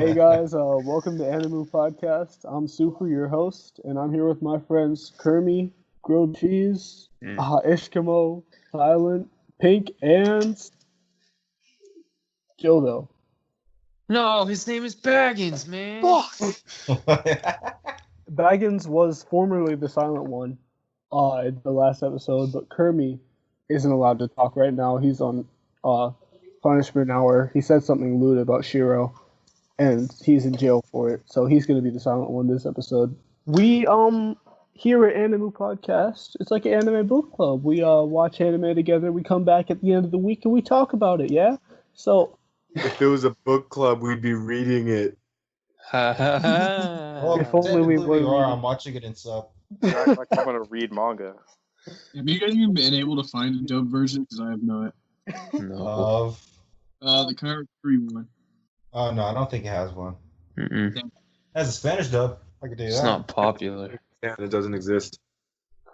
Hey guys, welcome to Animu podcast. I'm Super, your host, and I'm here with my friends Kermie, Grilled Cheese, Ishkimo, Silent, Pink, and Gildo. No, his name is Baggins, man. Baggins was formerly the Silent One in the last episode, but Kermie isn't allowed to talk right now. He's on punishment hour. He said something lewd about Shiro, and he's in jail for it. So he's going to be the Silent One this episode. We here at Animu Podcast, it's like an anime book club. We watch anime together. We come back at the end of the week and we talk about it. Yeah. So if it was a book club, we'd be reading it. Well, if only we were. I'm watching it in sub. I act like I'm gonna read manga. Have you guys even been able to find a dub version? Because I have not. No. Of the Karakuri one. Oh no, I don't think it has one. Mm-mm. It has a Spanish dub. I could do that. It's not popular. Yeah, it doesn't exist.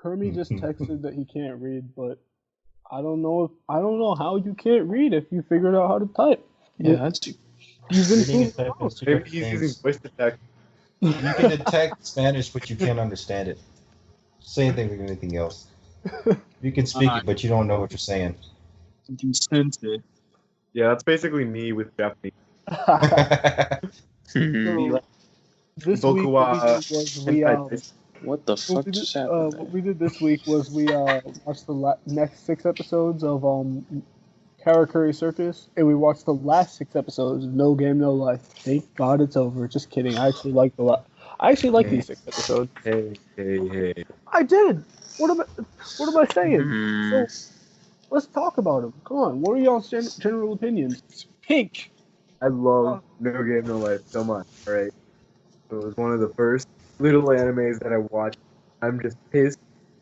Kermie just texted that he can't read, but I don't know how you can't read if you figured out how to type. Yeah, that's You've been Reading and fooled. typing is two Maybe different he's things. using voice detect. You can detect Spanish, but you can't understand it. Same thing with anything else. You can speak it, but you don't know what you're saying. You can sense it. Yeah, that's basically me with Japanese. So, this week What the fuck just happened? what we did this week was we watched the next 6 episodes of Karakuri Circus, and we watched the last 6 episodes of No Game No Life. Thank God it's over. Just kidding. I actually like these 6 episodes. Hey. I did. What am I saying? So let's talk about them. Come on. What are y'all's general opinions? Pink. I love No Game No Life so much, alright? So it was one of the first little animes that I watched. I'm just pissed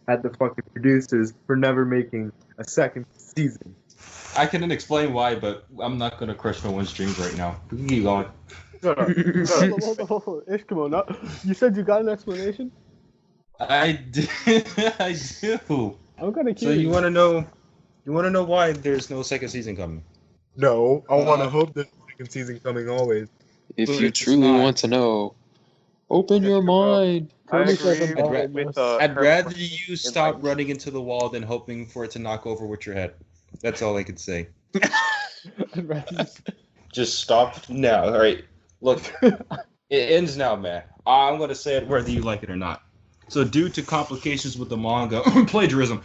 at the fucking producers for never making a second season. I couldn't explain why, but I'm not gonna crush no one's dreams right now. We can keep going. Shut up. Hold on. Ish, come on. You said you got an explanation? I do. I do. I'm kind of So curious. you wanna know why there's no second season coming? No, I want to hope there's a second season coming always. If But you it's truly not. want to know, open your mind. I Kermie says agree I'm bad. with I'd Kermit. rather you stop running into the wall than hoping for it to knock over with your head. That's all I could say. I'd rather Just stop now. All right. Look, it ends now, man. I'm gonna say it whether you like it or not. So, due to complications with the manga plagiarism,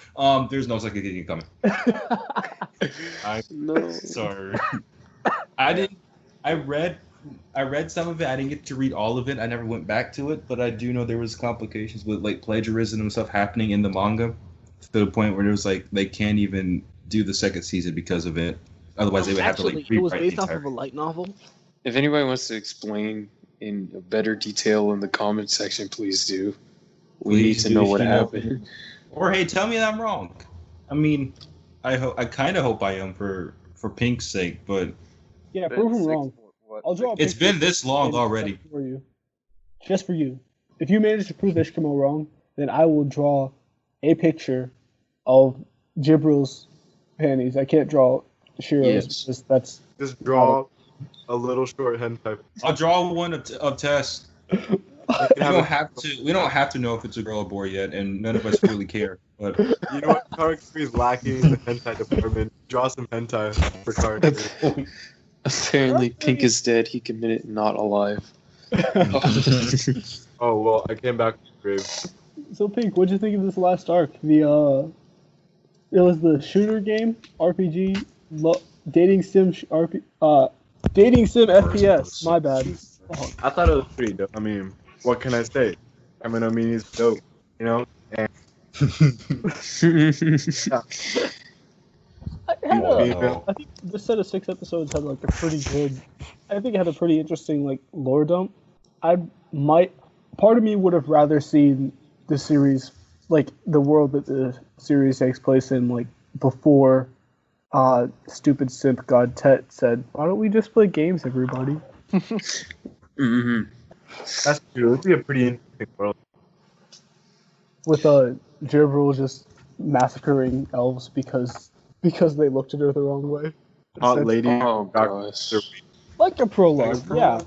there's no second season coming. I'm No. sorry. I read some of it. I didn't get to read all of it. I never went back to it, but I do know there was complications with like plagiarism and stuff happening in the manga to the point where it was like they can't even do the second season because of it. Otherwise, they would have to like it was rewrite based the off entire. of a light novel. If anybody wants to explain in better detail in the comment section, please do. We need Please to do know if what you know. happened. Or hey, tell me that I'm wrong. I mean, I kind of hope I am for Pink's sake, but Yeah, prove him wrong. I'll draw a it's picture been this long already. for you. Just for you. If you manage to prove Ishkimo wrong, then I will draw a picture of Jibril's panties. I can't draw Shiro's. Yes. Just, that's Just draw a little short hentai. I'll draw one of Tess. We don't have to know if it's a girl or boy yet, and none of us really care. But You know what? Karakuri is lacking in the hentai department. Draw some hentai for Karakuri. Apparently, Pink is dead. He committed not alive. Oh, well, I came back from the grave. so. Pink, what'd you think of this last arc? It was the shooter game, RPG, dating sim, dating sim FPS. My bad. I thought it was pretty dope. I mean, what can I say? I mean, he's dope, you know? And I think this set of 6 episodes had like a pretty good. I think it had a pretty interesting like lore dump. Part of me would have rather seen the series, like the world that the series takes place in, like before. Stupid simp god Tet said, "Why don't we just play games, everybody?" Mm-hmm. that's true. It'd be a pretty interesting world. With Jibril just massacring elves because they looked at her the wrong way. Hot lady. Oh gosh. Like a prologue, yeah.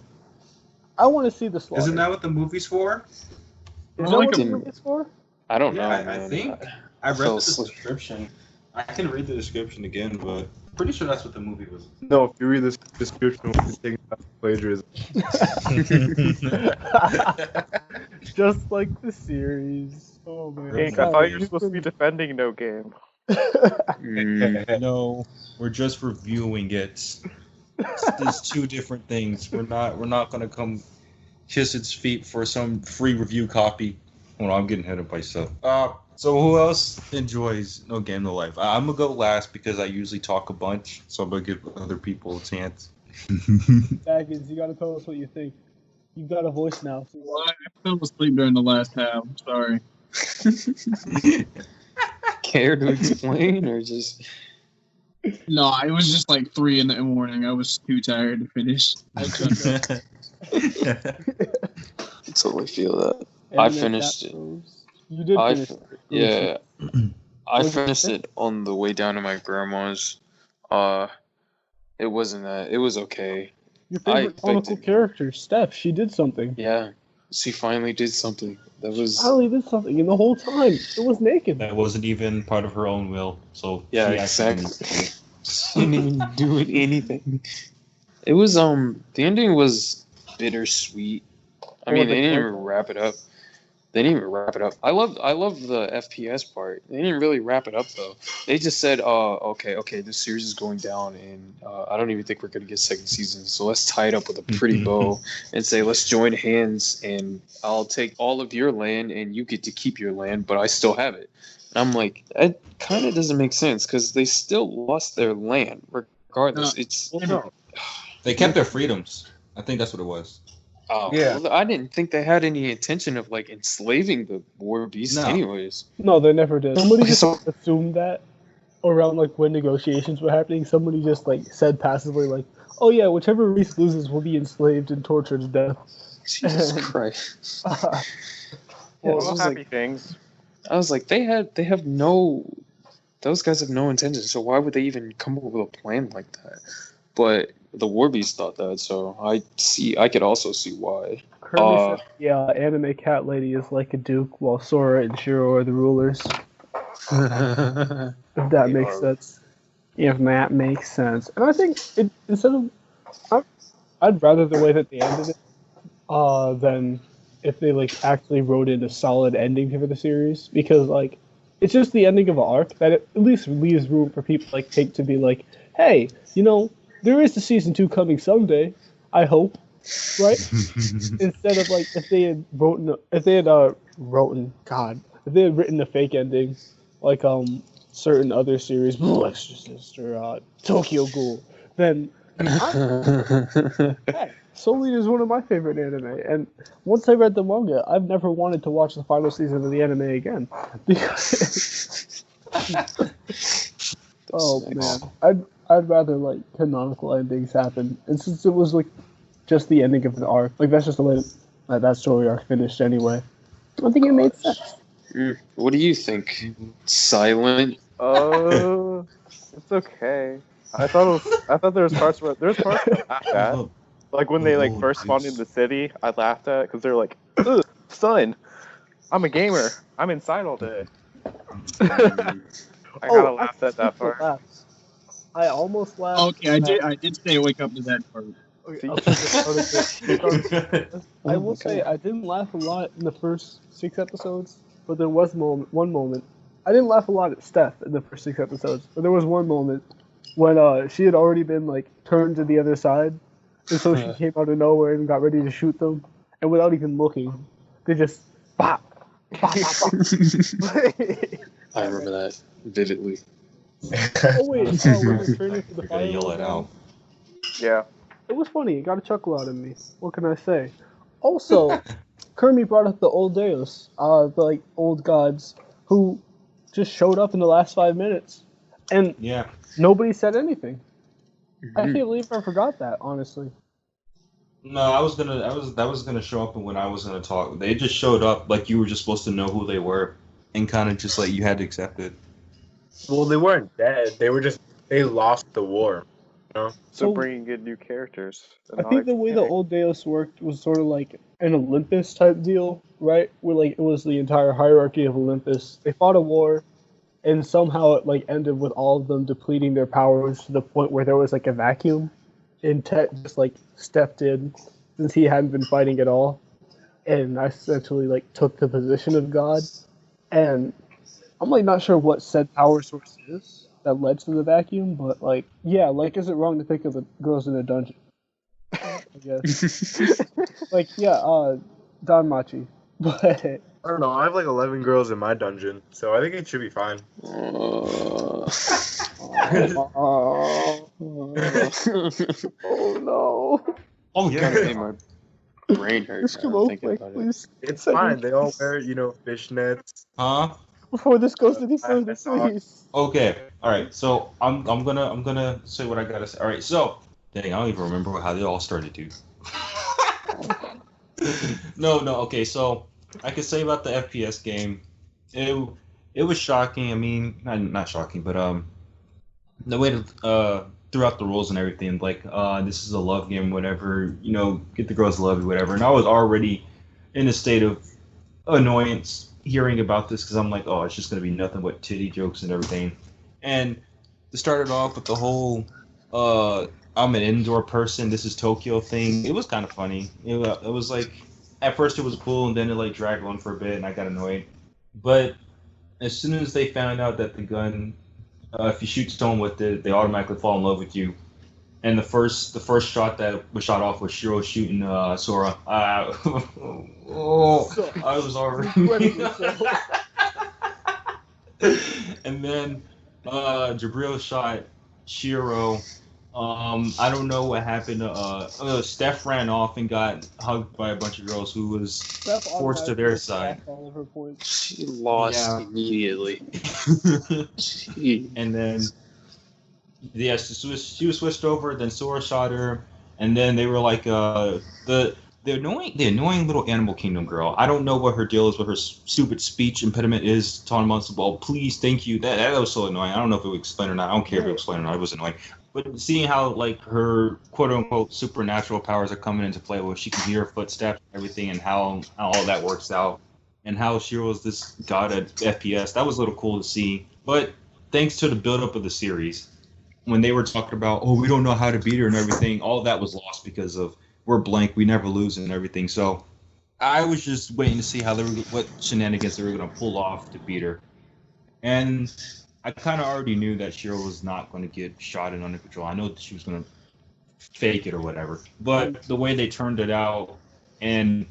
I want to see the slaughter. Isn't that what the movie's for? Is More that like what a- the movie's for? I don't know, Yeah, man. I think I read fell the asleep. description. I can read the description again, but pretty sure that's what the movie was. No, if you read this description, we'll be taking about plagiarism. Just like the series. Oh man. Ink, I thought you were supposed to be defending No Game. Mm, No, we're just reviewing it. There's two different things. We're not gonna come kiss its feet for some free review copy. Well, I'm getting headed by stuff. So who else enjoys No Game No Life? I'm gonna go last because I usually talk a bunch, so I'm gonna give other people a chance. Baggins, you gotta tell us what you think. You've got a voice now. So Well, I fell asleep during the last half. Sorry. care to explain or just? No, it was just like 3 in the morning. I was too tired to finish. I couldn't. Totally feel that. I Anime finished it. capsules. You did I finish f- it. Yeah, I Was it finished good? it on the way down to my grandma's. It wasn't that. It was okay. Your I favorite comical expected- character, Steph, she did something. Yeah, she finally did something. That was. Finally did something, and the whole time it was naked. That wasn't even part of her own will. So Yeah, she actually exactly. She didn't even do anything. It was the ending was bittersweet. I mean, they didn't even wrap it up. They didn't even wrap it up. I love the FPS part. They didn't really wrap it up though. They just said, okay, this series is going down, and I don't even think we're gonna get second season. So let's tie it up with a pretty bow and say, let's join hands, and I'll take all of your land, and you get to keep your land, but I still have it. And I'm like, that kind of doesn't make sense because they still lost their land regardless. It's No. They kept their freedoms. I think that's what it was. Yeah. well, I didn't think they had any intention of like enslaving the war beast, No. anyways. No, they never did. Somebody just So- assumed that around like when negotiations were happening. Somebody just like said passively, like, "Oh yeah, whichever race loses will be enslaved and tortured to death." Jesus Christ. Yeah, Well, it's I was happy like, things. those guys have no intention, so why would they even come up with a plan like that? But the war beast thought that, so I could also see why. Kirby said, "Yeah, anime cat lady is like a duke, while Sora and Shiro are the rulers." If that makes sense. If that makes sense, and I think it instead of, I'd rather the way that they ended it, than if they like actually wrote in a solid ending for the series, because like it's just the ending of an arc that it at least leaves room for people like Take to be like, hey, there is the season 2 coming someday, I hope, right? Instead of like if they had written a fake ending, like certain other series, Blue Exorcist or Tokyo Ghoul, then hey, Soul Eater is one of my favorite anime, and once I read the manga, I've never wanted to watch the final season of the anime again. Because oh man, I'd rather like canonical endings happen, and since it was like just the ending of the arc, like that's just the way that story arc finished anyway. I think it made sense. What do you think? Silent? It's okay. I thought there was parts where I laughed at. Like when they like first spawned in the city, I laughed at because they're like, "Ugh, son, I'm a gamer. I'm inside all day." I kind of laughed at that part. I almost laughed. Okay, I did stay awake up to that part. I will say I didn't laugh a lot in the first 6 episodes, but there was one moment. I didn't laugh a lot at Steph in the first 6 episodes, but there was one moment when she had already been like turned to the other side, and so she came out of nowhere and got ready to shoot them, and without even looking, they just bop, bop, bop, bop. I remember that vividly. Oh wait, when they turned into the You're gonna fire. yell it out. Yeah. It was funny. It got a chuckle out of me. What can I say? Also, Kermit brought up the old Deus, the like old gods who just showed up in the last 5 minutes, and Yeah. nobody said anything. I Mhm. can't believe I forgot that. Honestly, No, that was gonna show up when I was gonna talk. They just showed up like you were just supposed to know who they were, and kind of just like you had to accept it. Well, they weren't dead. They lost the war. So So bringing in new characters. I think the way the old Deus worked was sort of like an Olympus type deal, right? Where like it was the entire hierarchy of Olympus. They fought a war, and somehow it like ended with all of them depleting their powers to the point where there was like a vacuum, and Tet just like stepped in since he hadn't been fighting at all, and I essentially like took the position of God. And I'm like not sure what said power source is that led to the vacuum, but like yeah, like is it wrong to think of the girls in a dungeon? I guess. Like yeah, Don Machi. But I don't know. I have like 11 girls in my dungeon, so I think it should be fine. oh no. Oh, Yeah. God, made my brain hurt Just come now on, thinking quick, about it. please. It's Second. fine. They all wear, fishnets. Huh? Before this goes any further, please. Okay. All right. So I'm gonna say what I gotta say. All right. So dang, I don't even remember how they all started, dude. No. Okay. So I could say about the FPS game, it was shocking. I mean, not shocking, but the way to throughout the rules and everything, like this is a love game, whatever. Get the girls to love you, whatever. And I was already in a state of annoyance hearing about this because I'm like, oh, it's just gonna be nothing but titty jokes and everything. And it started off with the whole I'm an indoor person, this is Tokyo thing. It was kind of funny. It was like at first it was cool and then it like dragged on for a bit and I got annoyed. But as soon as they found out that the gun, if you shoot someone with it, they automatically fall in love with you. And the first shot that was shot off was Shiro shooting Sora. I was already. And then Jabril shot Shiro. I don't know what happened. Steph ran off and got hugged by a bunch of girls who was forced to their side. All of her points. She lost immediately. And then, yes, she was switched over. Then Sora shot her, and then they were like the annoying little Animal Kingdom girl. I don't know what her deal is, what her stupid speech impediment is. Talking about, well, please, thank you. That was so annoying. I don't know if it would explain or not. I don't care if it explained or not. It was annoying. But seeing how like her quote unquote supernatural powers are coming into play, where she can hear footsteps and everything, and how all that works out, and how Shiro's this god at FPS, that was a little cool to see. But thanks to the buildup of the series, when they were talking about, oh, we don't know how to beat her and everything, all that was lost because of we're blank, we never lose and everything. So I was just waiting to see what shenanigans they were going to pull off to beat her. And I kind of already knew that Shiro was not going to get shot and under control. I know that she was going to fake it or whatever. But the way they turned it out and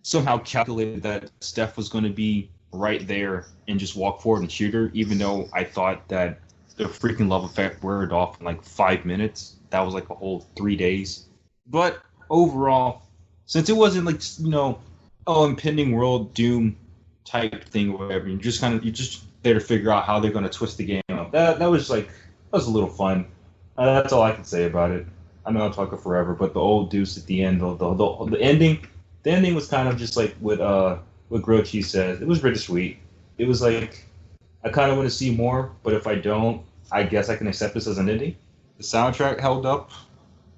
somehow calculated that Steph was going to be right there and just walk forward and shoot her, even though I thought that the freaking love effect wore it off in like 5 minutes. That was like a whole 3 days. But overall, since it wasn't like, impending world doom type thing or whatever, you're just there to figure out how they're going to twist the game up. That was a little fun. That's all I can say about it. I know I'm talking forever, but the old deuce at the end, the ending was kind of just like what Grochi said. It was really sweet. It was like, I kind of want to see more, but if I don't, I guess I can accept this as an ending. The soundtrack held up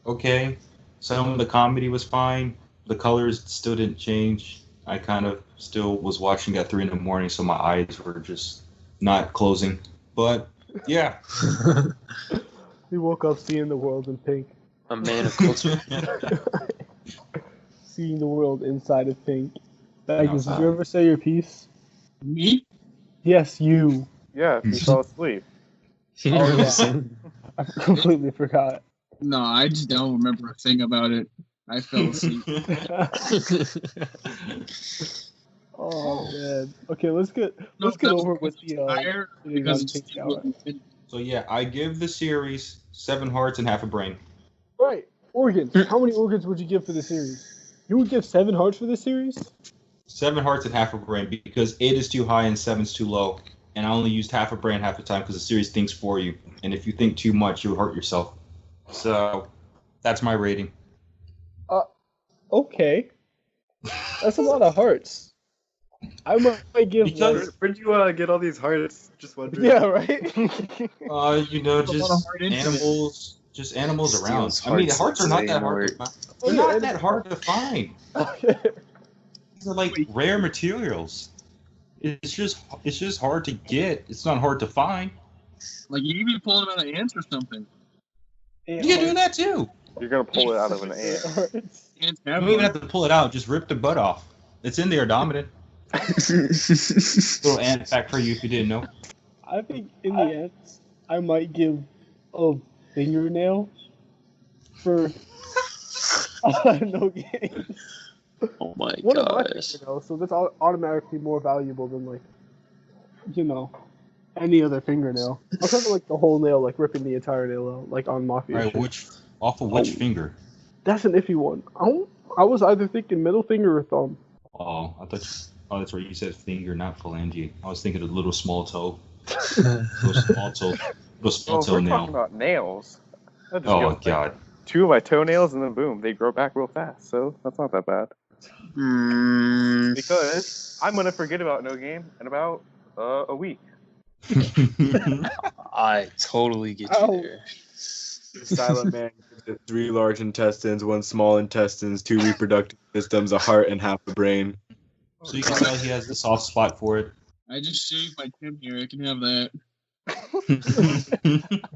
okay. Some of the comedy was fine. The colors still didn't change. I kind of still was watching at 3 a.m, so my eyes were just not closing. But yeah. We woke up seeing the world in pink. A man of culture. Seeing the world inside of pink. Magnus, did you ever say your piece? Me? Yes, you. Yeah, he fell asleep. Oh, yeah. I completely forgot. No, I just don't remember a thing about it. I fell asleep. Oh man. Okay, let's get over with the tired because it's So yeah, I give the series 7 hearts and half a brain. Right. Organs. How many organs would you give for the series? You would give 7 hearts for this series? 7 hearts and half a brain because 8 is too high and 7 is too low. And I only used half a brain half the time because the series thinks for you. And if you think too much, you'll hurt yourself. So that's my rating. Okay. That's a lot of hearts. I might give Because where'd you get all these hearts? Just wondering. Yeah, right? just animals just animals around. Steals I mean, hearts hearts are and not way that hard more. to find. They're not that hard to find. These are like rare materials. It's just hard to get. It's not hard to find. Like you can be pulling out of ants or something. You can do that too. You're gonna pull it out of an ant. Ants You have don't even one. have to pull it out. Just rip the butt off. It's in there, dominant. Little ant fact for you if you didn't know. I think in the end, I might give a fingernail for no games. Oh my One of my gosh. fingernails, so that's automatically more valuable than like, any other fingernail. I'm talking like the whole nail, like ripping the entire nail out, like on Mafia. All right, shit. off of which finger? That's an iffy one. I was either thinking middle finger or thumb. Oh, that's right. You said finger, not phalange. I was thinking of little small toe. Little small toe Well, if we're talking nail. about nails, I just Oh go, like, god. 2 of my toenails and then boom, they grow back real fast. So that's not that bad. Because I'm gonna forget about No Game in about a week. I totally get you Ow. there. Silent Man gives it 3 large intestines, 1 small intestines, 2 reproductive systems, a heart, and half a brain. So you can tell he has the soft spot for it. I just shaved my chin here. I can have that.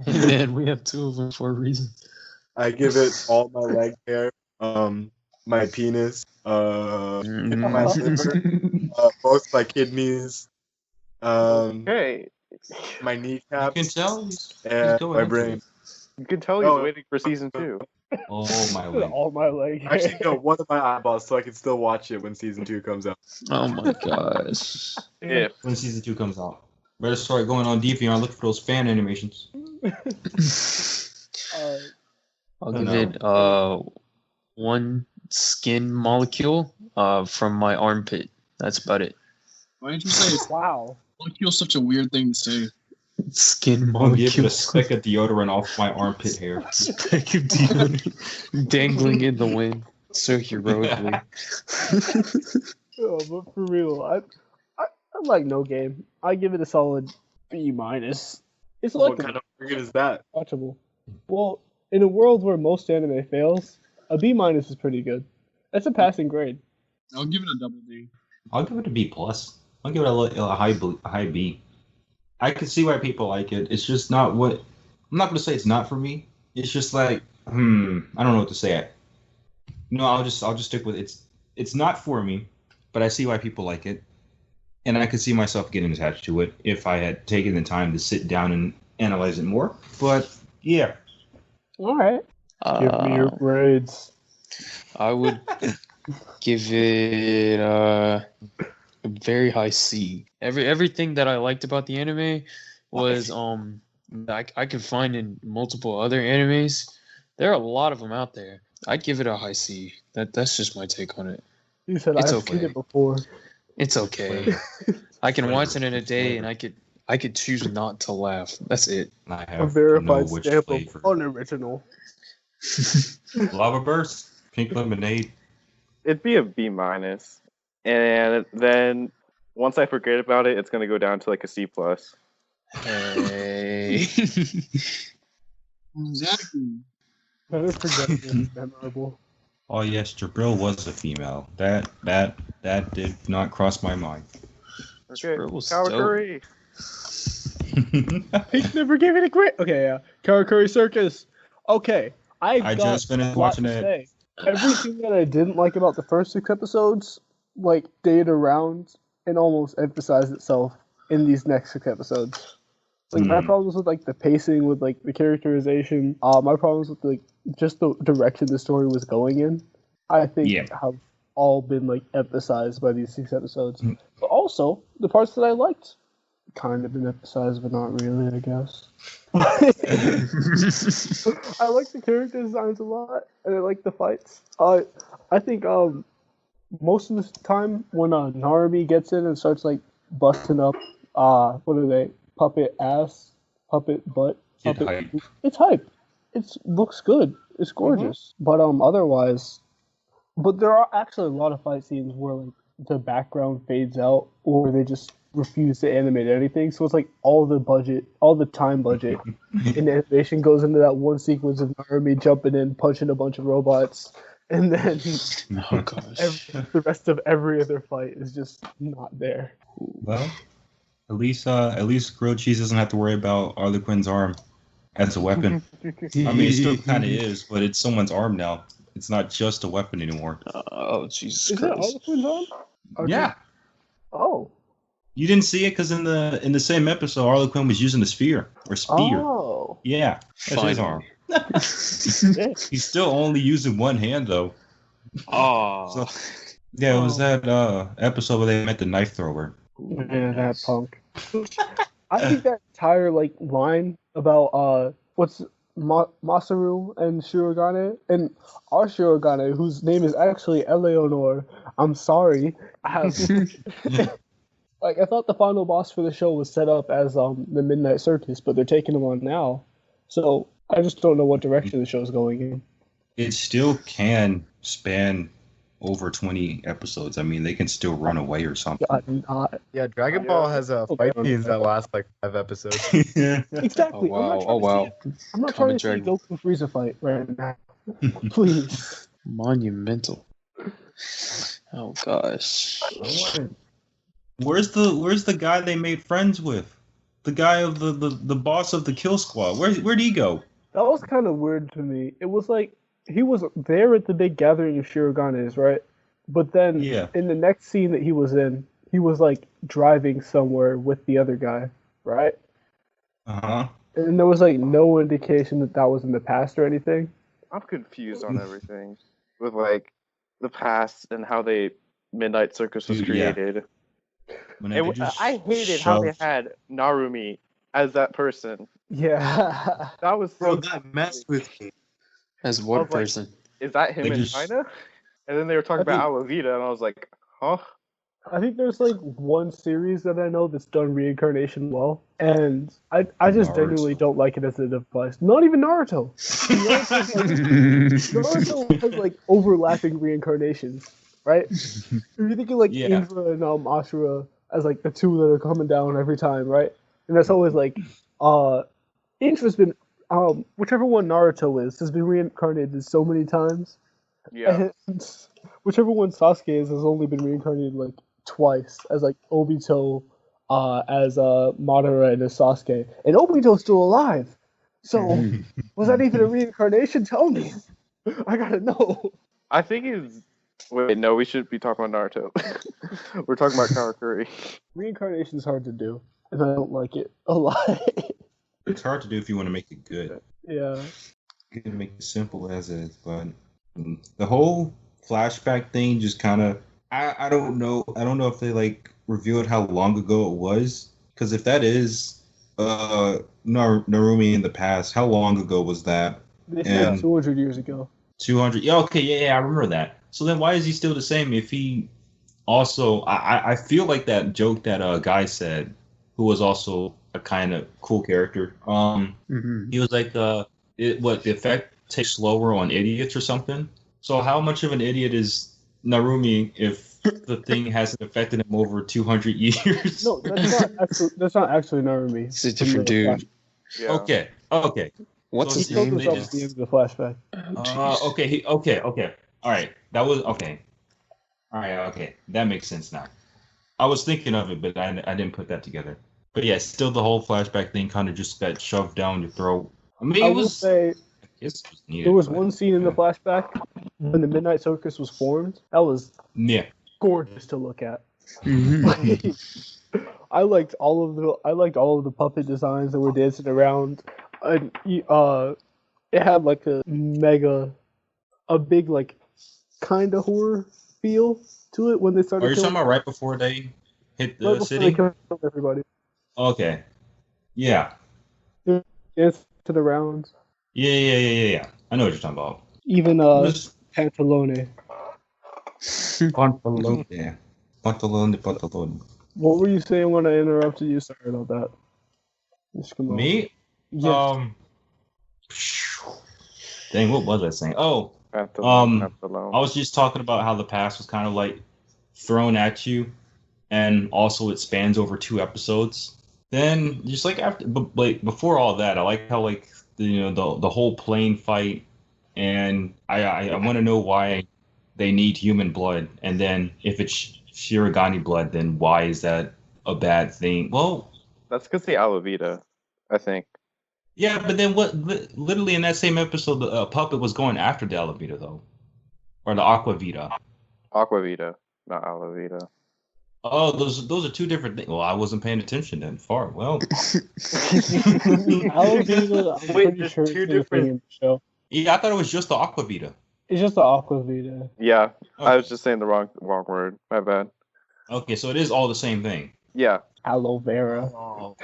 Man, we have 2 of them for a reason. I give it all my leg hair, my penis, my liver, both my kidneys, Okay. my You kneecaps, can tell he's and going my into brain. it. You can tell he's Oh. waiting for season 2. Oh my leg. All my leg. Actually, no, one of my eyeballs, so I can still watch it when season 2 comes out. Oh my gosh. If When season 2 comes out. Better start going on DeviantArt and look for those fan animations. I'll Oh, give no. it 1 skin molecule from my armpit. That's about it. Why didn't you say it's Wow. molecule? Such a weird thing to say. Skin I'll give it molecule. a speck of deodorant off my armpit hair. Speck of deodorant dangling in the wind so heroically. Oh, but for real, I like No Game. I give it a solid B minus. It's like What kind of friggin' is that? watchable. Well, in a world where most anime fails, a B minus is pretty good. That's a passing grade. I'll give it a double D. I'll give it a B plus. I'll give it a high B. I can see why people like it. It's just not what. I'm not gonna say it's not for me. It's just like I don't know what to say. No, I'll just stick with it. It's not for me, but I see why people like it, and I could see myself getting attached to it if I had taken the time to sit down and analyze it more. But yeah, All right. Give me your grades. I would give it a very high C. Everything that I liked about the anime was I could find in multiple other animes. There are a lot of them out there. I'd give it a high C. That's just my take on it. You said It's I've seen okay. it before. It's okay. I can watch it in a day, and I could choose not to laugh. That's it. I A have verified no which stamp flavor. of unoriginal. Lava burst, pink lemonade. it'd be a B minus, and then once I forget about it, it's gonna go down to like a C plus. Hey. Exactly. Better forget than memorable. Oh yes, Jabril was a female. That did not cross my mind. Okay, Bro, was Sour dope. Curry. Pink never gave it a grade. Okay, yeah. Karakuri Circus. Okay, I just finished watching it. Say. Everything that I didn't like about the first 6 episodes, like, stayed around and almost emphasized itself in these next 6 episodes. Like, my problems with, like, the pacing, with, like, the characterization, my problems with, like, just the direction the story was going in, I think have all been, like, emphasized by these 6 episodes. But also, the parts that I liked kind of been emphasized, but not really, I guess. I like the character designs a lot, and I like the fights. I think most of the time when Narumi gets in and starts like busting up, what are they? Puppet ass, puppet butt, Get puppet. hype. It's hype. It looks good. It's gorgeous. But otherwise, but there are actually a lot of fight scenes where like the background fades out, or they just refuse to animate anything. So it's like all the time budget in animation goes into that one sequence of Narumi jumping in, punching a bunch of robots, and then Oh gosh. the rest of every other fight is just not there. Well, at least grilled cheese doesn't have to worry about Harley Quinn's arm as a weapon. I mean, it still kind of is, but it's someone's arm now. It's not just a weapon anymore. Oh Jesus Is that Christ. Harlequin's arm? Okay. Yeah, Oh. you didn't see it because in the same episode, Harley Quinn was using the spear or spear. Oh. Yeah, that's his arm. Finally. He's still only using one hand though. Oh. So, yeah, it was that episode where they met the knife thrower. Man, that punk. I think that entire like line about what's Masaru and Shirogane and our Shirogane, whose name is actually Eleanor. I'm sorry. Have like I thought the final boss for the show was set up as the Midnight Circus, but they're taking him on now. So I just don't know what direction the show's going in. It still can span over 20 episodes. I mean, they can still run away or something. Yeah, Dragon Ball has fight scenes that last like 5 episodes. Exactly. Oh wow. I'm not Common trying to see Dragon. Goku Frieza fight right now. Please. Monumental. Oh gosh. Where's the guy they made friends with? The guy of the boss of the Kill Squad. Where'd he go? That was kind of weird to me. It was like he was there at the big gathering of Shiroganes, right? But then Yeah. in the next scene that he was in, he was like driving somewhere with the other guy, right? Uh-huh. And there was like no indication that that was in the past or anything. I'm confused on everything with like the past and how they Midnight Circus was Dude, yeah. created. Whenever you I hated how they shove- had Narumi as that person. Yeah. That was Bro, so. that messed with me. As I what was like- person? Is that him They in just- China? And then they were talking I about Alavita, and I was like, huh? I think there's like one series that I know that's done reincarnation well, and I just Naruto. genuinely don't like it as a device. Not even Naruto. Naruto has like overlapping reincarnations, right? If you're thinking like Yeah. Indra and Ashura as like the two that are coming down every time, right? And that's always like Indra's been whichever one Naruto is has been reincarnated so many times. Yeah. And whichever one Sasuke is has only been reincarnated like twice as like Obito, as Madara and as Sasuke, and Obito's still alive. So was that even a reincarnation? Tell me, I gotta know. I think he's. Wait, no, we should be talking about Naruto. We're talking about Karakuri. Reincarnation is hard to do, and I don't like it a lot. It's hard to do if you want to make it good. Yeah, You can make it simple as is, but the whole flashback thing just kind of I don't know if they like revealed how long ago it was, because if that is Narumi in the past, how long ago was that? they said And- 200 years ago. 200. Yeah, okay, yeah, I remember that. So then why is he still the same if he also I feel like that joke that guy said, who was also a kind of cool character. He was like the effect takes slower on idiots or something. So how much of an idiot is Narumi if the thing hasn't affected him over 200 years? No, that's not actually Narumi. It's a different dude. Yeah. Okay. What's So his He told name? himself They at the end just- of the flashback. Oh, jeez. Okay. All right. That was okay. All right. Okay. That makes sense now. I was thinking of it, but I didn't put that together. But yeah, still the whole flashback thing kind of just got shoved down your throat. I mean, I it will was. say It was needed, there was but- one scene in the flashback when the Midnight Circus was formed. That was Yeah. gorgeous to look at. Mhm. I liked all of the puppet designs that were dancing around. And it had like a big like kind of horror feel to it when they started. Are you talking killing- about right before they hit the right before city? they killed everybody. Okay. Yeah. Dancing around. Yeah. I know what you're talking about. Even It was Pantalone. Pantalone. Yeah. Pantalone. What were you saying when I interrupted you? Sorry about that. Just come on. Me? Yeah. Dang, what was I saying? Oh, At the, Um, at the loan. I was just talking about how the past was kind of like thrown at you, and also it spans over 2 episodes. Then just like after, but like before all that, I like how like the whole plane fight, and I want to know why they need human blood, and then if it's Shirogane blood, then why is that a bad thing? Well, That's because the Alavita, I think. yeah, but then what? Literally in that same episode, the puppet was going after the Alavita though, or the Aquavita. Aquavita, not Alavita. Oh, those are two different things. Well, I wasn't paying attention then. Far well. Alavita, I'm Wait, pretty there's sure two it's the thing in the show. Yeah, I thought it was just the Aquavita. It's just the Aquavita. Yeah, I Okay. was just saying the wrong word. My bad. Okay, so it is all the same thing. Yeah. Aloe vera. Oh.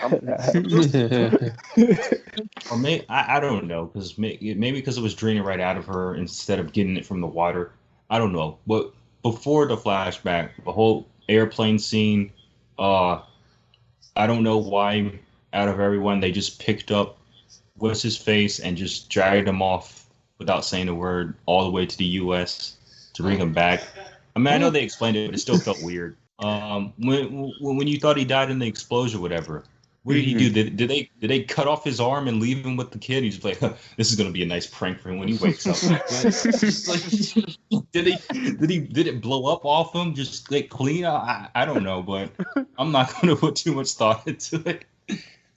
Or maybe I don't know because maybe because it was draining right out of her instead of getting it from the water. I don't know. But before the flashback, the whole airplane scene, I don't know why out of everyone they just picked up what's his face and just dragged him off without saying a word all the way to the U.S. to bring him back. I mean, I know they explained it, but it still felt weird. When you thought he died in the explosion or whatever, what did he do? Did they cut off his arm and leave him with the kid? He's like, this is gonna be a nice prank for him when he wakes up. Did it blow up off him? Just like clean? I don't know, but I'm not gonna put too much thought into it.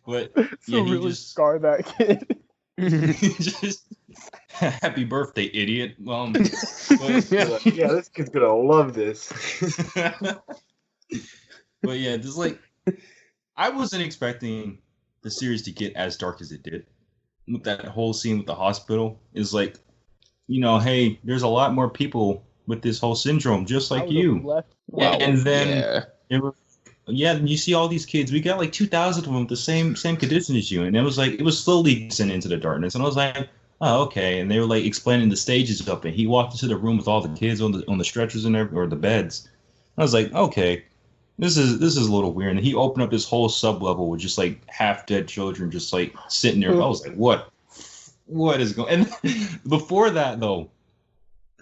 But yeah, he really just scar that kid. just happy birthday, idiot. But, Yeah, this kid's gonna love this. but yeah, just like I wasn't expecting the series to get as dark as it did. With that whole scene with the hospital, is like, hey, there's a lot more people with this whole syndrome, just like you. Wow. And then Yeah. it was, you see all these kids. We got like 2,000 of them with the same condition as you, and it was slowly descending into the darkness. And I was like, oh, okay. And they were like explaining the stages up, and he walked into the room with all the kids on the stretchers and or the beds. I was like, okay, this is a little weird. And he opened up this whole sub level with just like half dead children just like sitting there. I was like, what is going? And before that though,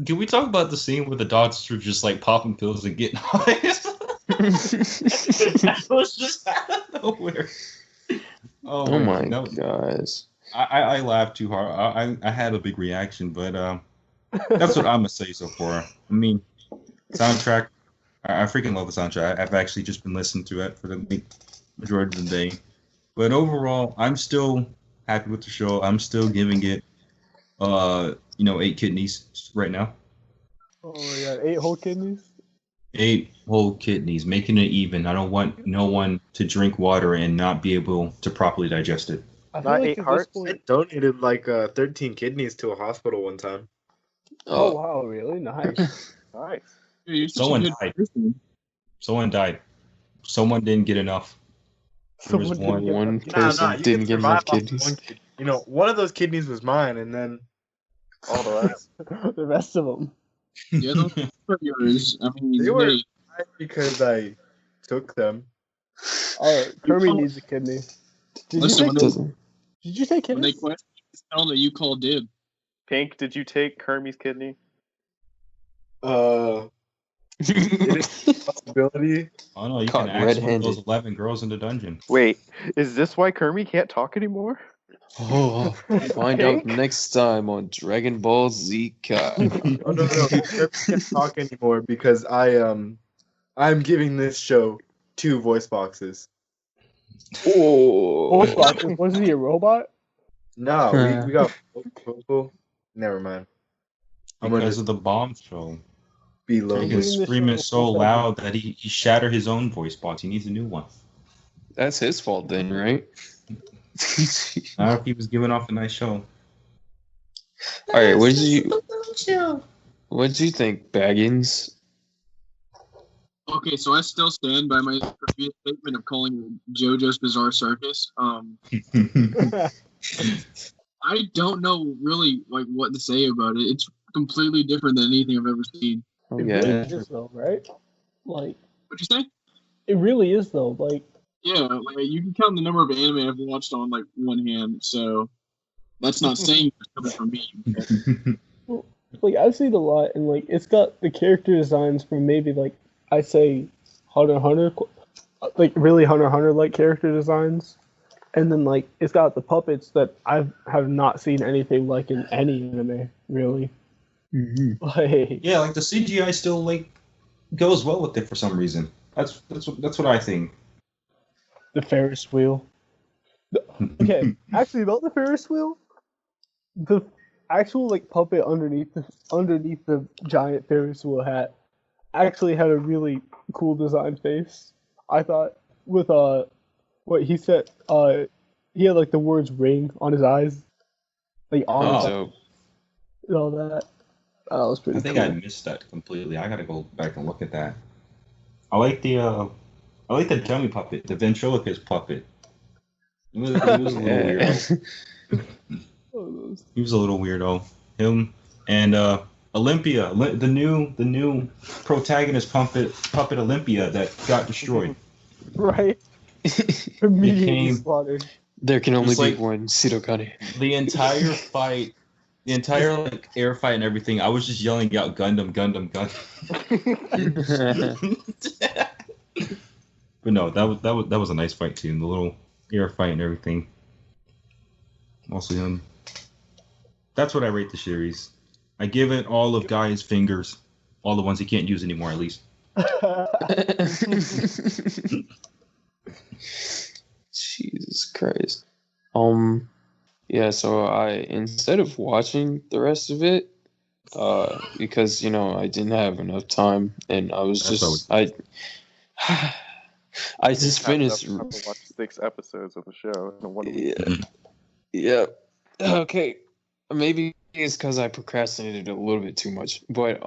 can we talk about the scene where the doctors were just like popping pills and getting high? That was just out of nowhere. Oh my God. gosh. I laughed too hard. I had a big reaction, but that's what I'm gonna say so far. I mean, soundtrack. I freaking love the soundtrack. I've actually just been listening to it for the majority of the day. But overall, I'm still happy with the show. I'm still giving it, 8 kidneys right now. Oh my god, 8 whole kidneys? 8 whole kidneys, making it even. I don't want no one to drink water and not be able to properly digest it. I feel Not like 8 at this hearts? I point- donated like 13 kidneys to a hospital one time. Oh wow, really? Nice. Nice. Dude, you're such a Someone good died. person. Someone died. Someone didn't get enough. There was Someone didn't One get person you didn't can get survive enough off one kidneys. kidney. One of those kidneys was mine, and then All the rest. the rest of them. Yeah, those are yours. I mean, They were- hey, because I took them. Kermit needs a kidney. Did Listen, you when take, they- Doesn't- did you take when they kidneys? question, just tell them that you called dib. Pink, did you take Kermie's kidney? It is a possibility. Oh no, you Caught can ask one of red-handed. those 11 girls in the dungeon. Wait, is this why Kermie can't talk anymore? Oh, find out next time on Dragon Ball Z Kai. Oh no, I can't talk anymore because I'm giving this show 2 voice boxes. Oh. Wasn't he a robot? No, we got vocal. Never mind. I'm gonna Because just of the bombshell. be He low. can Giving the scream show it so full loud that he shattered his own voice box. He needs a new one. That's his fault then, right? Not if he was giving off a nice show. All right, what did you think, Baggins? Okay, so I still stand by my previous statement of calling it JoJo's Bizarre Circus. I don't know really like what to say about it. It's completely different than anything I've ever seen. It Yeah. really is though, right? Like What'd you say? it really is though. Like Yeah, like you can count the number of anime I've watched on like one hand. So that's not saying it's coming from me. I've seen a lot, and like it's got the character designs from maybe like I say Hunter x Hunter, like really Hunter x Hunter like character designs, and then like it's got the puppets that I have not seen anything like in any anime really. Mm-hmm. Like Yeah, like the CGI still like goes well with it for some reason. That's what I think. the Ferris wheel. Okay, actually about the Ferris wheel, the actual like puppet underneath the giant Ferris wheel hat actually had a really cool design face. I thought with what he said he had like the words ring on his eyes, like on Oh. So and all that. That was pretty I think cool. I missed that completely. I gotta go back and look at that. I like the dummy puppet, the ventriloquist puppet. He was a little weirdo. He was a little weirdo. Him and Olympia, the new protagonist puppet Olympia that got destroyed. Right? Immediately Became- slaughtered. there can only It's be like- one Shirokane. The entire fight, the entire like air fight and everything, I was just yelling out Gundam, Gundam, Gundam. But no, that was a nice fight too. The little air fight and everything. Also, that's what I rate the series. I give it all of Guy's fingers, all the ones he can't use anymore, at least. Jesus Christ. Yeah, so I instead of watching the rest of it, because I didn't have enough time and I was That's just I just finished. I watched 6 episodes of the show in 1 week. Yeah. Okay. Maybe it's because I procrastinated a little bit too much, but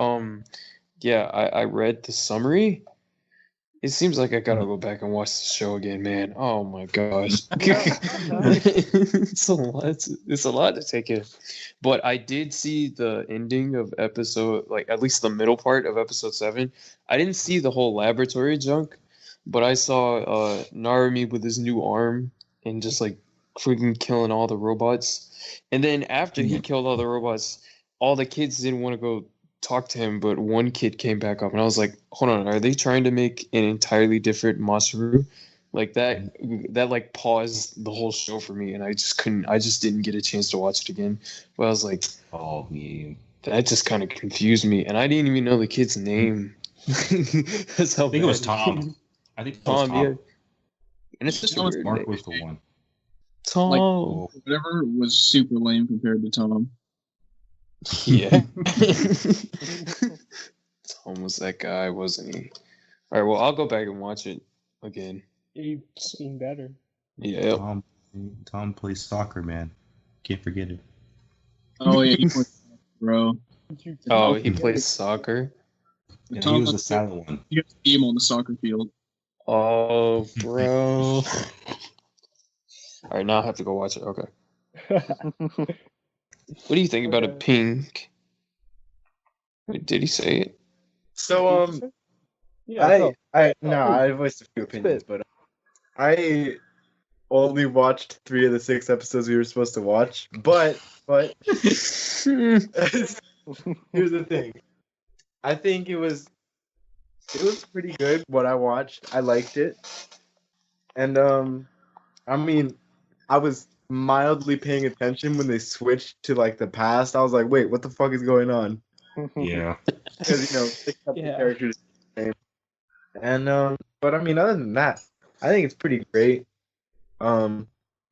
yeah, I read the summary. It seems like I gotta go back and watch the show again, man. Oh my gosh, it's a lot. It's a lot to take in. But I did see the ending of episode, like at least the middle part of episode 7. I didn't see the whole laboratory junk, but I saw Narumi with his new arm and just like freaking killing all the robots. And then after he killed all the robots, all the kids didn't want to go talk to him, but one kid came back up, and I was like, "Hold on, are they trying to make an entirely different Masaru?" Like that like paused the whole show for me, and I just didn't get a chance to watch it again. But I was like, Oh, yeah. that just kind of confused me, and I didn't even know the kid's name. That's how I think it was bad- Tom. I think it was Tom, Tom. yeah. And it's just a weird Mark name. was the one. Tom. Oh. Whatever was super lame compared to Tom. Yeah. Tom was that guy, wasn't he? All right, well, I'll go back and watch it again. You've seen better. Yeah. Tom plays soccer, man. Can't forget it. Oh yeah, bro. Oh, he plays soccer. And Tom he was the looks silent one. You got to see him on the soccer field. Oh, bro. All right, now I have to go watch it. Okay. What do you think about a pink? Wait, did he say it? So Yeah, I voiced a few opinions, but I only watched 3 of the 6 episodes we were supposed to watch. But here's the thing. I think it was pretty good what I watched. I liked it. And I mean, I was mildly paying attention when they switched to like the past. I was like, wait, what the fuck is going on? Yeah. Because they kept the Yeah. characters the same. And but I mean, other than that, I think it's pretty great. I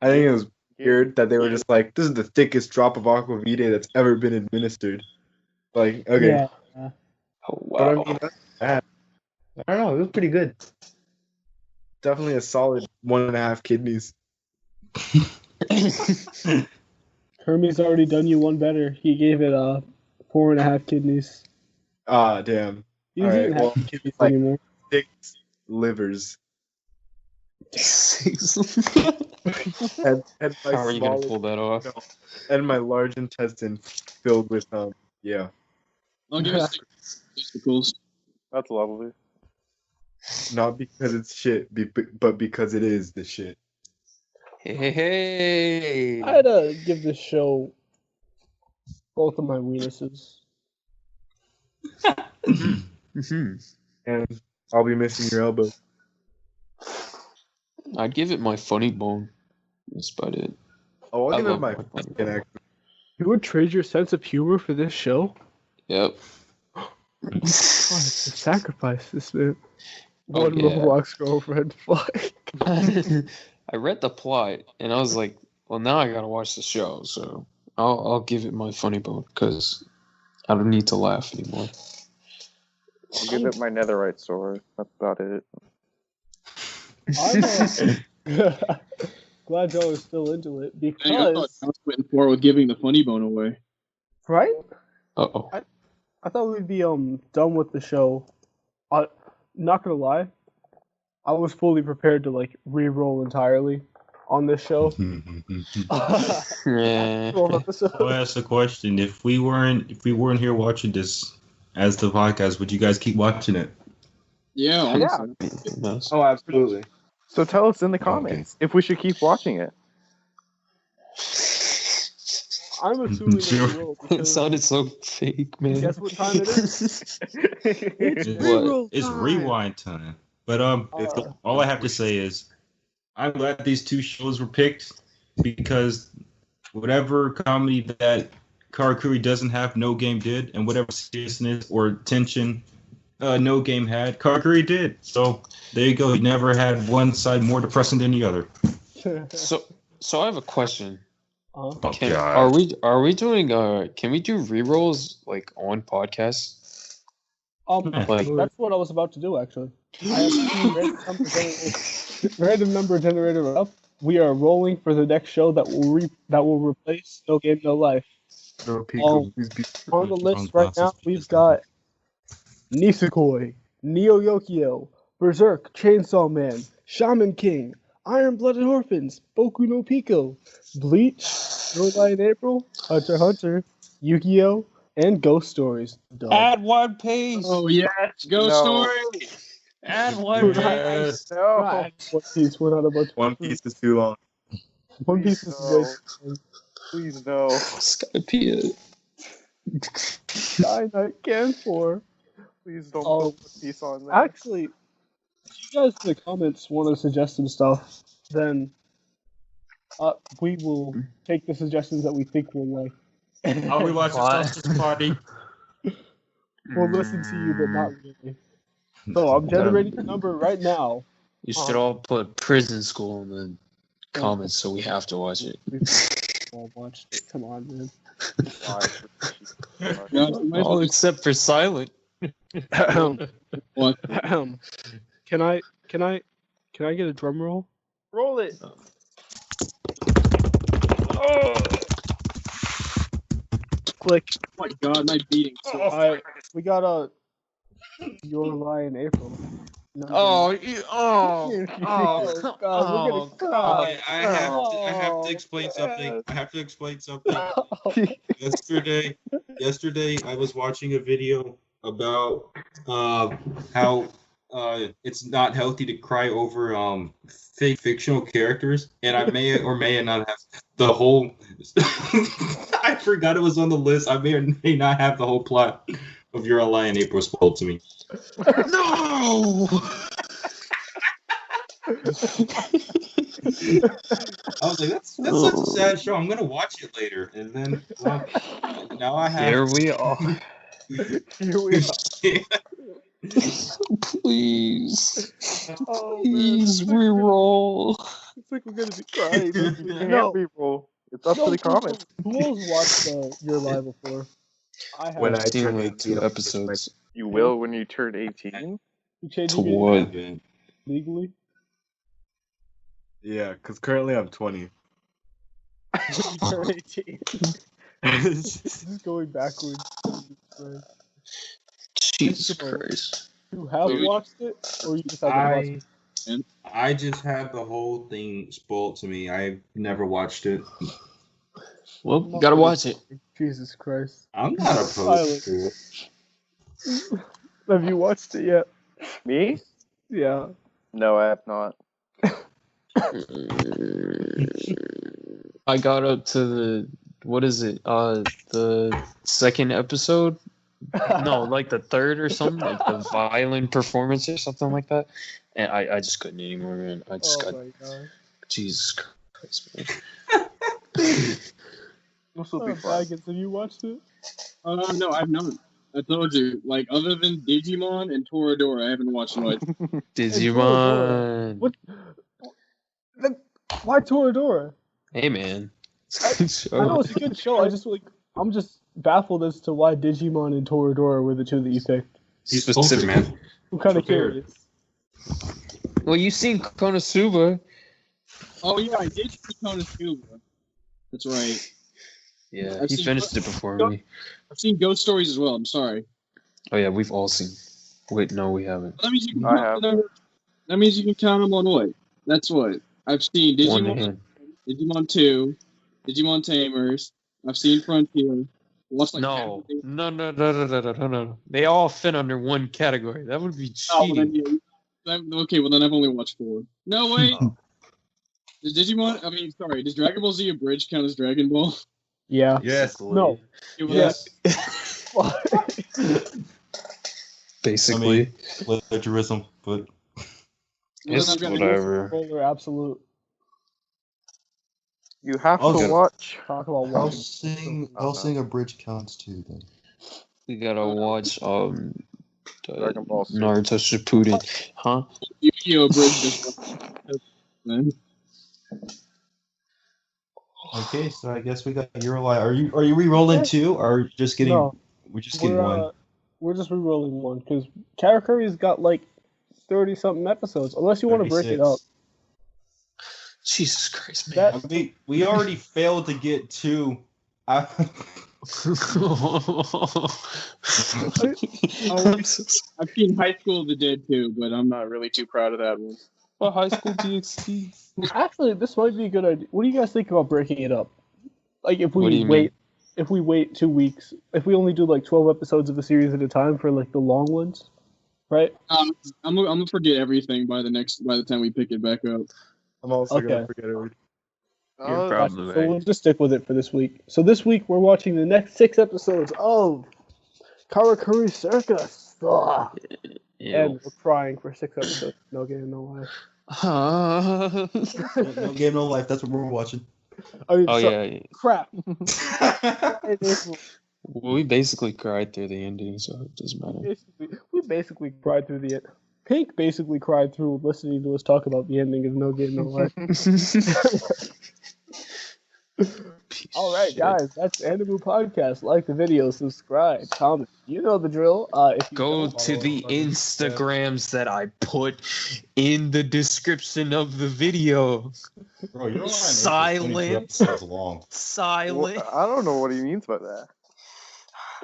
think it was weird that they were just like, this is the thickest drop of aquavitae that's ever been administered. Like, okay, Yeah. Oh, but I wow. mean, other than that, I don't know, it was pretty good. Definitely a solid 1.5 kidneys. Hermes already done you one better. He gave it 4.5 kidneys. Ah, damn. He All doesn't right, even well, have kidneys like- anymore. 6 livers. How And my are you gonna small pull that off? and my large intestine filled with yeah. I'll give it 6 testicles. That's lovely. Not because it's shit, but because it is the shit. Hey. I had to give this show both of my weenuses. Mhm. And I'll be missing your elbow. I'd give it my funny bone. That's about it. Oh, I'll I give it love my my funny fucking bone. ex. You would trade your sense of humor for this show? Yep. God, the sacrifice this man. Oh, One yeah. Roblox girlfriend. Fuck. I read the plot and I was like, well, now I gotta watch the show, so I'll give it my funny bone because I don't need to laugh anymore. I'll give it my netherite sword. That's about it. I'm glad y'all are still into it Dang, I thought because I was waiting for with giving the funny bone away. right? Uh-oh. I thought we'd be done with the show. Not gonna lie, I was fully prepared to like re-roll entirely on this show. Yeah. I'll ask the question: If we weren't here watching this as the podcast, would you guys keep watching it? Yeah, honestly. Nice. Oh, absolutely. So tell us in the comments if we should keep watching it. I'm assuming Sure. that we will It because sounded so fake, man. guess what time it is? It's What? re-roll It's time. rewind time. But all I have to say is, I'm glad these two shows were picked because whatever comedy that Karakuri doesn't have, No Game did, and whatever seriousness or tension No Game had, Karakuri did. So there you go. He never had one side more depressing than the other. So I have a question. Oh, Can, God. are we doing can we do rerolls like on podcasts? That's what I was about to do actually. I have random number generator up. We are rolling for the next show that will replace No Game No Life. No, Pico, please be. On the list right now, we've got Nisekoi, Neo Yokio, Berserk, Chainsaw Man, Shaman King, Iron Blooded Orphans, Boku no Pico, Bleach, No Light in April, Hunter x Hunter, Yu-Gi-Oh, and Ghost Stories. Duh. Add One Piece. Oh yes, go No. story. Add One Yes. Piece. No. One Piece, we're not a bunch of One Piece is too long. One Piece is No. way too long. Please no. Skypea. Nine Night Can 4. Please don't Oh. put One Piece on there. Actually, if you guys in the comments want to suggest some stuff, then we will take the suggestions that we think we'll like. Are we watching Sausage Party? We'll listen to you, but not really. So I'm generating a number right now. You should all put prison school in the comments so we have to watch it. All watched it. Come on, man. All except for Silent. What? Can I get a drum roll? Roll it. Click. Oh my god, my beating. So Alright, we got a Your Lie in April. God, God, we're gonna cry. I have to explain something. I have to explain something. Yesterday, I was watching a video about how it's not healthy to cry over fake fictional characters, and I may or may not have the whole. I forgot it was on the list. I may or may not have the whole plot of Your Lie in April spoiled to me. No! I was like, that's such a sad show. I'm gonna watch it later, and then now I have. Here we are. Here we are. Please. Oh, Please man. reroll. It's like we're gonna be crying. You can't No. re-roll. It's up to the comments. Who else watched Your Lie before? I have. When I I've seen turn like 18, 2 I'll episodes. You will when you turn 18. You changed To your what? legally? Yeah, because currently I'm 20. You turn 18. This is going backwards. Jesus Christ. You have watched it, or you just haven't watched it? I just had the whole thing spoiled to me. I've never watched it. Well, gotta watch it. Jesus Christ. I'm not opposed to it. Have you watched it yet? Me? Yeah. No, I have not. I got up to the what is it? The second episode No, like the third or something, like the violin performance or something like that. And I just couldn't anymore, man. I just got my god. Jesus Christ, man. This will be fun. Baggins, have you watched it? No, I've not. I told you, like, other than Digimon and Toradora, I haven't watched much. Digimon. What? Why Toradora? Hey, man. I know it's a good show. I'm just baffled as to why Digimon and Toradora were the two that you picked. He's Specific. man. I'm kind of Prepared. curious. Well, you seen Konosuba. Oh yeah, I did see Konosuba. That's right. Yeah, I've he seen finished it before me. I've seen Ghost Stories as well. I'm sorry. Oh, yeah, we've all seen. Wait, no, we haven't. That means you can I count them. That means you can count them on what? That's what I've seen. One Digimon, hand. Digimon 2, Digimon Tamers. I've seen Frontier. Watched like No. half of No. They all fit under one category. That would be Oh, well, then, cheating. okay, well then I've only watched 4. No wait. Does Digimon? I mean, sorry. Does Dragon Ball Z Abridged count as Dragon Ball? Yeah. Yes. No. Yes. Basically. Plagiarism, but It's I've got whatever. Roller absolute. You have Okay. to watch. Talk about I'll watching. sing a bridge counts too then. We gotta watch Dragon Ball Z. Naruto Shippuden. Huh? Yu-Gi-Oh! Abridged. Man. Okay, so I guess we got your lie. Are you re-rolling two, or just getting? No. We're just getting one. We're just re-rolling one because Karakuri's got like 30-something episodes. Unless you want to break it 36. up. Jesus Christ, man. I mean, we already failed to get two. I've seen High School of the Dead too, but I'm not really too proud of that one. Well, High School DxD. Actually, this might be a good idea. What do you guys think about breaking it up? Like if What do we you wait, if we wait 2 weeks, if we only do like 12 episodes of a series at a time for like the long ones, right? I'm gonna forget everything by the time we pick it back up. I'm also Okay. gonna forget everything. You're probably So right. we'll just stick with it for this week. So this week we're watching the next 6 episodes of Karakuri Circus. Ugh. And we're crying for 6 episodes. No game, no life. No game, no life. That's what we're watching. I mean, Oh, so- yeah. crap. Well, we basically cried through the ending, so it doesn't matter. We basically cried through the end. Pink basically cried through listening to us talk about the ending of No Game, No Life. All right, guys, that's Animu Podcast. Like the video, subscribe, comment. You know the drill. If you Go don't to follow the us on Instagram- Instagrams that I put in the description of the video. Bro, you're on Silent. 22 episodes long. Silent. I don't know what he means by that.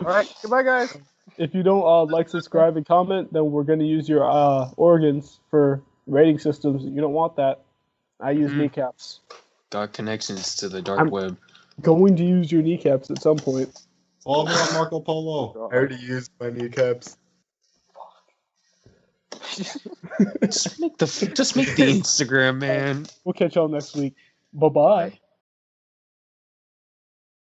All right, goodbye, guys. If you don't like, subscribe, and comment, then we're going to use your organs for rating systems. You don't want that. I use kneecaps. Got connections to the dark I'm- web. Going to use your kneecaps at some point. Follow me on Marco Polo. I already used my kneecaps. Just make the Instagram, man. We'll catch y'all next week. Bye-bye.